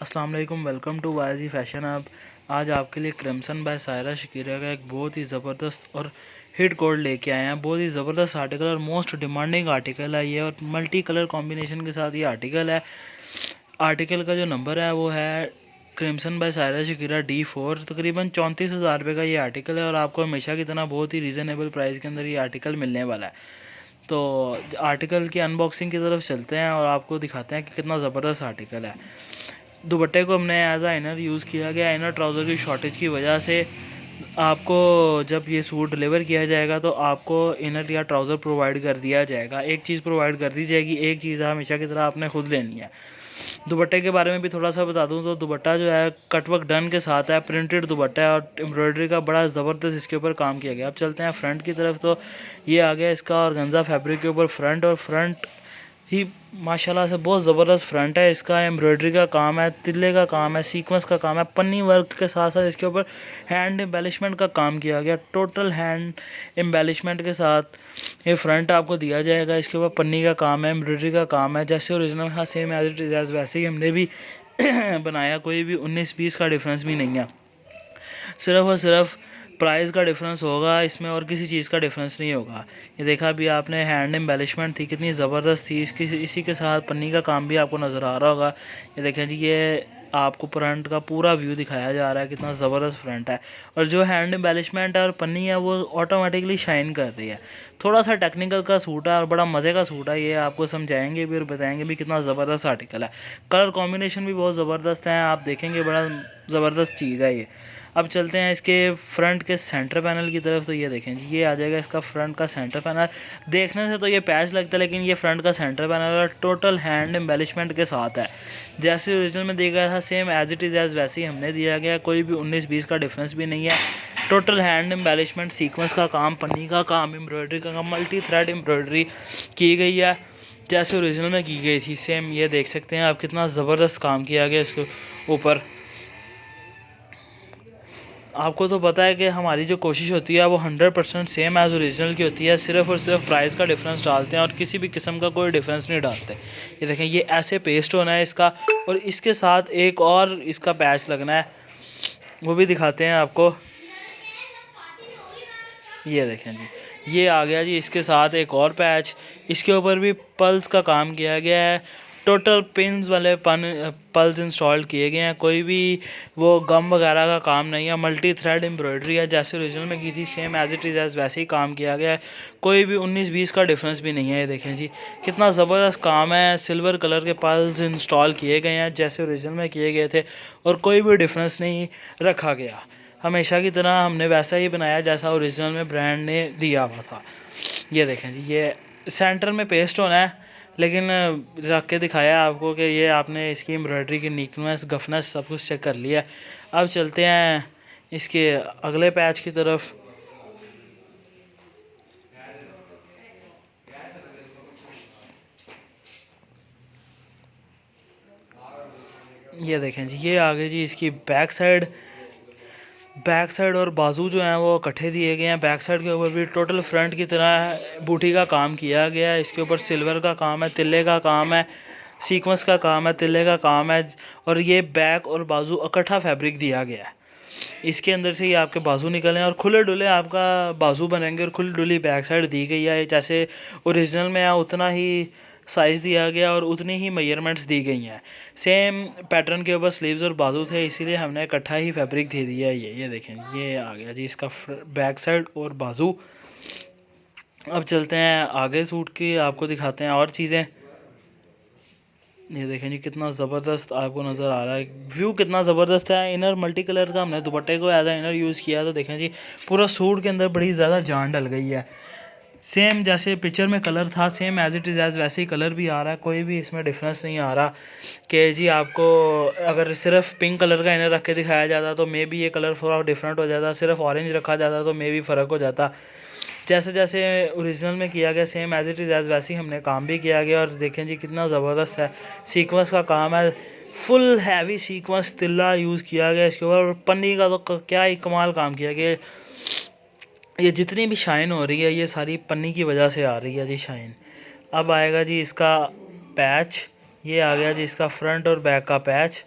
अस्सलाम वालेकुम, welcome to Vaji fashion hub. आज आपके लिए क्रिम्सन बाय सायरा शकीरा का एक बहुत ही ज़बरदस्त और हिट कोड लेके आए हैं। बहुत ही ज़बरदस्त आर्टिकल और मोस्ट डिमांडिंग आर्टिकल है ये, और मल्टी कलर कॉम्बिनेशन के साथ ये आर्टिकल है। आर्टिकल का जो नंबर है वो है crimson bye Saira Shakira D4। तकरीबन 34,000 रुपये का ये आर्टिकल है, और आपको हमेशा की तरह बहुत ही रीज़नेबल प्राइस के अंदर ये आर्टिकल मिलने वाला है। तो आर्टिकल की अनबॉक्सिंग की तरफ चलते हैं और आपको दिखाते हैं कि कितना ज़बरदस्त आर्टिकल है। दुपट्टे को हमने एज आ इनर यूज़ किया गया। इनर ट्राउज़र की शॉर्टेज की वजह से आपको जब ये सूट डिलीवर किया जाएगा तो आपको इनर या ट्राउज़र प्रोवाइड कर दिया जाएगा। एक चीज़ प्रोवाइड कर दी जाएगी, एक चीज़ हमेशा की तरह आपने खुद लेनी है। दुपट्टे के बारे में भी थोड़ा सा बता दूं तो दुपट्टा जो है कटवर्क डन के साथ है, प्रिंटेड दुपट्टा है और एम्ब्रॉयडरी का बड़ा ज़बरदस्त इसके ऊपर काम किया गया। अब चलते हैं फ्रंट की तरफ। तो ये आ गया इसका ऑर्गेन्जा फैब्रिक के ऊपर फ्रंट, और फ्रंट ही माशाल्लाह से बहुत ज़बरदस्त फ्रंट है। इसका एम्ब्रॉयडरी का काम है, तिल्ले का काम है, सीक्वेंस का काम है, पन्नी वर्क के साथ साथ इसके ऊपर हैंड एम्बेलिशमेंट का काम किया गया। टोटल हैंड एम्बेलिशमेंट के साथ ये फ्रंट आपको दिया जाएगा। इसके ऊपर पन्नी का काम है, एम्ब्रॉयडरी का काम है, जैसे ओरिजिनल हाँ same as it is as वैसे ही हमने भी बनाया। कोई भी 19-20 का डिफरेंस भी नहीं है, सिर्फ और सिर्फ प्राइस का डिफरेंस होगा इसमें, और किसी चीज़ का डिफरेंस नहीं होगा। ये देखा भी आपने, हैंड एम्बेलिशमेंट थी कितनी ज़बरदस्त थी। इसी के साथ पन्नी का काम भी आपको नज़र आ रहा होगा। ये देखें जी, ये आपको फ्रंट का पूरा व्यू दिखाया जा रहा है, कितना ज़बरदस्त फ्रंट है। और जो हैंड एम्बेलिशमेंट है और पन्नी है वो ऑटोमेटिकली शाइन कर रही है। थोड़ा सा टेक्निकल का सूट है और बड़ा मज़े का सूट है। ये आपको समझाएंगे भी और बताएंगे भी कितना ज़बरदस्त आर्टिकल है। कलर कॉम्बिनेशन भी बहुत ज़बरदस्त है, आप देखेंगे बड़ा ज़बरदस्त चीज़ है ये। अब चलते हैं इसके फ्रंट के सेंटर पैनल की तरफ। तो ये देखें जी, ये आ जाएगा इसका फ्रंट का सेंटर पैनल। देखने से तो ये पैच लगता है, लेकिन ये फ्रंट का सेंटर पैनल है, टोटल हैंड एम्बेलिशमेंट के साथ है। जैसे ओरिजिनल में दिया गया था same as it is as वैसे ही हमने दिया गया। कोई भी 19-20 का डिफरेंस भी नहीं है। टोटल हैंड एम्बेलिशमेंट, सीक्वेंस का काम, पन्नी का काम, एम्ब्रॉयडरी का काम, मल्टी थ्रेड एम्ब्रॉयडरी की गई है जैसे ओरिजिनल में की गई थी सेम। ये देख सकते हैं आप कितना ज़बरदस्त काम किया गया इसके ऊपर। आपको तो पता है कि हमारी जो कोशिश होती है वो 100% सेम एज़ ओरिजिनल की होती है। सिर्फ़ और सिर्फ प्राइस का डिफरेंस डालते हैं और किसी भी किस्म का कोई डिफरेंस नहीं डालते। ये देखें, ये ऐसे पेस्ट होना है इसका, और इसके साथ एक और इसका पैच लगना है, वो भी दिखाते हैं आपको। ये देखें जी, ये आ गया जी इसके साथ एक और पैच। इसके ऊपर भी पल्स का काम किया गया है। टोटल पिंस वाले पल्स इंस्टॉल किए गए हैं। कोई भी वो गम वगैरह का काम नहीं है। मल्टी थ्रेड एम्ब्रॉयडरी है, जैसे ओरिजिनल में की थी same as it is as वैसे ही काम किया गया है। कोई भी 19-20 का डिफरेंस भी नहीं है। ये देखें जी, कितना ज़बरदस्त काम है। सिल्वर कलर के पल्स इंस्टॉल किए गए हैं जैसे ओरिजिनल में किए गए थे, और कोई भी डिफरेंस नहीं रखा गया। हमेशा की तरह हमने वैसा ही बनाया जैसा ओरिजिनल में ब्रांड ने दिया हुआ था। ये देखें जी, ये सेंटर में पेस्ट होना है, लेकिन रख के दिखाया आपको कि ये आपने इसकी एम्ब्रॉयडरी की नीटनेस, गफनेस सब कुछ चेक कर लिया। अब चलते हैं इसके अगले पैच की तरफ। ये देखें जी, ये आगे जी इसकी बैक साइड। बैक साइड और बाजू जो हैं वो इकट्ठे दिए गए हैं। बैक साइड के ऊपर भी टोटल फ्रंट की तरह बूटी का काम किया गया है। इसके ऊपर सिल्वर का काम है, तिल्ले का काम है, सीक्वेंस का काम है, तिल्ले का काम है, और ये बैक और बाजू इकट्ठा फैब्रिक दिया गया है। इसके अंदर से ही आपके बाजू निकले और खुले डुले आपका बाजू बनेंगे, और खुली डुली बैक साइड दी गई है। जैसे ओरिजिनल में है उतना ही साइज़ दिया गया और उतनी ही मेजरमेंट्स दी गई हैं। सेम पैटर्न के ऊपर स्लीव्स और बाजू थे, इसीलिए हमने इकट्ठा ही फैब्रिक दे दिया है। ये देखें, ये आ गया जी इसका बैक साइड और बाजू। अब चलते हैं आगे सूट की, आपको दिखाते हैं और चीज़ें। ये देखें जी, कितना ज़बरदस्त आपको नज़र आ रहा है व्यू, कितना ज़बरदस्त है। इनर मल्टी कलर का हमने दुपट्टे को एज आ इनर यूज़ किया। तो देखें जी, पूरा सूट के अंदर बड़ी ज़्यादा जान डल गई है। सेम जैसे पिक्चर में कलर था same as it is as वैसे ही कलर भी आ रहा है। कोई भी इसमें डिफरेंस नहीं आ रहा कि जी आपको अगर सिर्फ पिंक कलर का इनर रख के दिखाया जाता तो मे बी ये कलर थोड़ा डिफरेंट हो जाता, सिर्फ ऑरेंज रखा जाता तो मे बी फ़र्क हो जाता। जैसे जैसे ओरिजिनल में किया गया same as it is as वैसे ही हमने काम भी किया गया। और देखें जी, कितना ज़बरदस्त है। सीक्वेंस का काम है, फुल हैवी सीक्वेंस तिल्ला यूज़ किया गया इसके ऊपर। पन्नी का तो क्या ही कमाल काम किया गया। ये जितनी भी शाइन हो रही है ये सारी पन्नी की वजह से आ रही है जी शाइन। अब आएगा जी इसका पैच। ये आ गया जी इसका फ्रंट और बैक का पैच।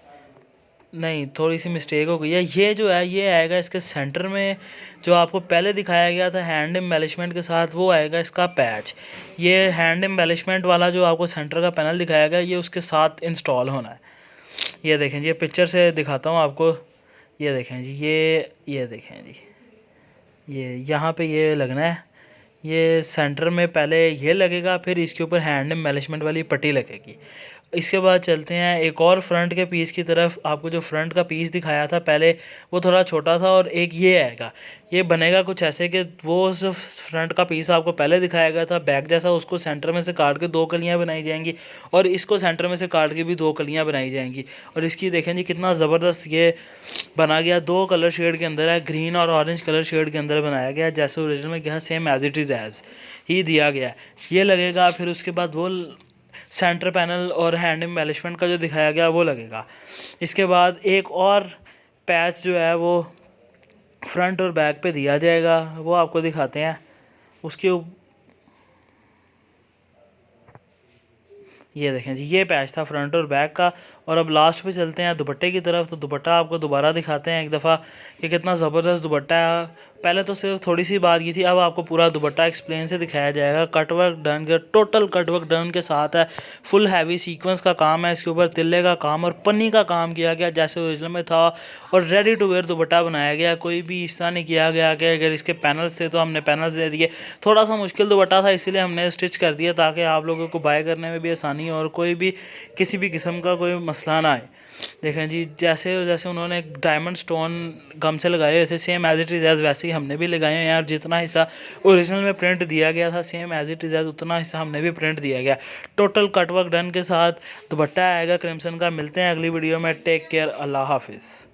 नहीं, थोड़ी सी मिस्टेक हो गई है। ये जो है ये आएगा इसके सेंटर में, जो आपको पहले दिखाया गया था हैंड एम्बेलिशमेंट के साथ, वो आएगा इसका पैच। ये हैंड एम्बेलिशमेंट वाला जो आपको सेंटर का पैनल दिखाया गया, ये उसके साथ इंस्टॉल होना है। ये देखें जी, ये पिक्चर से दिखाता हूँ आपको। ये देखें जी, ये देखें जी, ये यहाँ पे ये लगना है। ये सेंटर में पहले ये लगेगा, फिर इसके ऊपर हैंड एम्बेलिशमेंट वाली पट्टी लगेगी। इसके बाद चलते हैं एक और फ्रंट के पीस की तरफ। आपको जो फ्रंट का पीस दिखाया था पहले, वो थोड़ा छोटा था, और एक ये आएगा। ये बनेगा कुछ ऐसे कि वो उस फ्रंट का पीस आपको पहले दिखाया गया था बैक जैसा, उसको सेंटर में से काट के 2 कलियां बनाई जाएंगी, और इसको सेंटर में से काट के भी 2 कलियां बनाई जाएंगी। और इसकी देखें जी कितना ज़बरदस्त ये बना गया। 2 कलर शेड के अंदर है, ग्रीन और ऑरेंज कलर शेड के अंदर बनाया गया, जैसे ओरिजिनल में गया same as it is as ही दिया गया। ये लगेगा, फिर उसके बाद वो सेंटर पैनल और हैंड एम्बेलिशमेंट का जो दिखाया गया वो लगेगा। इसके बाद एक और पैच जो है वो फ्रंट और बैक पे दिया जाएगा, वो आपको दिखाते हैं। उसके ये देखें जी, ये पैच था फ्रंट और बैक का। और अब लास्ट पे चलते हैं दुपट्टे की तरफ। तो दुपट्टा आपको दोबारा दिखाते हैं एक दफ़ा कि कितना ज़बरदस्त दुपट्टा है। पहले तो सिर्फ थोड़ी सी बात की थी, अब आपको पूरा दुपट्टा एक्सप्लेन से दिखाया जाएगा। कटवर्क डन के, टोटल कटवर्क डन के साथ है। फुल हैवी सीक्वेंस का काम है इसके ऊपर, तिल्ले का काम और पन्नी का काम किया गया जैसे ओरिजिनल में था, और रेडी टू वेयर दुपट्टा बनाया गया। कोई भी इस तरह नहीं किया गया कि अगर इसके पैनल्स थे तो हमने पैनल्स दे दिए। थोड़ा सा मुश्किल दुपट्टा था, इसीलिए हमने स्टिच कर दिया ताकि आप लोगों को बाय करने में भी आसानी हो और कोई भी किसी भी किस्म का कोई मसला ना आए। देखें जी, जैसे जैसे उन्होंने डायमंड स्टोन गम से लगाए हुए थे, same as it is as वैसे ही हमने भी लगाए हैं यार। जितना हिस्सा ओरिजिनल में प्रिंट दिया गया था same as it is as उतना हिस्सा हमने भी प्रिंट दिया गया। टोटल कटवर्क डन के साथ दुपट्टा आएगा क्रिम्सन का। मिलते हैं अगली वीडियो में। टेक केयर, अल्लाह हाफिज़।